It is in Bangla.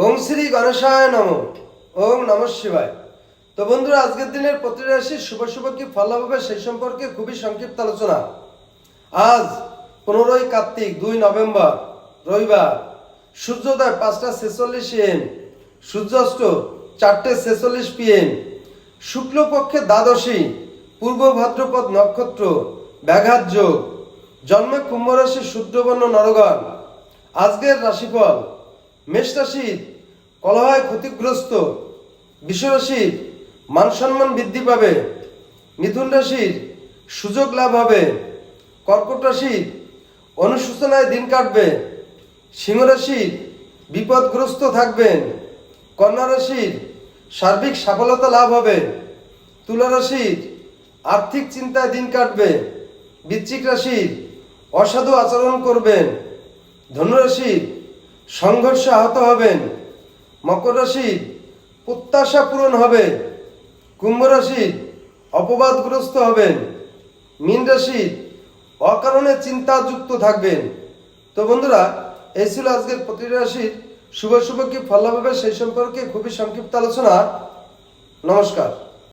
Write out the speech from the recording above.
ওং শ্রী গণেশায় নম। ওং নমঃ শিবায়। তো বন্ধুরা, আজকের দিনের প্রতিটি রাশির শুভ শুভ কি ফল লাভ হবে সেই সম্পর্কে খুবই সংক্ষিপ্ত আলোচনা। আজ 15ই কার্তিক 2 নভেম্বর রবিবার। সূর্যোদয় 5টা 46 AM, সূর্যাস্ত 4টে 46 PM, শুক্লপক্ষে দ্বাদশী, পূর্ব ভাদ্রপদ নক্ষত্র, ব্যাঘাত যোগ, জন্মে কুম্ভ রাশি, শূদ্রবর্ণ নরগণ। আজকের রাশিফল: মেষ রাশির কলহে ক্ষতিগ্রস্ত, বৃষ রাশির মান সম্মান বৃদ্ধি পাবে, মিথুন রাশির সুযোগ লাভ হবে, কর্কট রাশির অনুশোচনায় দিন কাটবে, সিংহ রাশির বিপদগ্রস্ত থাকবেন, কন্যা রাশির সার্বিক সফলতা লাভ হবে, তুলা রাশির আর্থিক চিন্তায় দিন কাটবে, বৃশ্চিক রাশির অসাধু আচরণ করবেন, ধনু রাশির সংঘর্ষে আহত হবেন, মকর রাশির প্রত্যাশা পূরণ হবে, কুম্ভ রাশির অপবাদগ্রস্ত হবেন, মীন রাশির অকারণে চিন্তাযুক্ত থাকবেন। তো বন্ধুরা, এই ছিল আজকের প্রতিটি রাশির শুভ শুভ কি ফল লাভ হবে সেই সম্পর্কে খুবই সংক্ষিপ্ত আলোচনা। নমস্কার।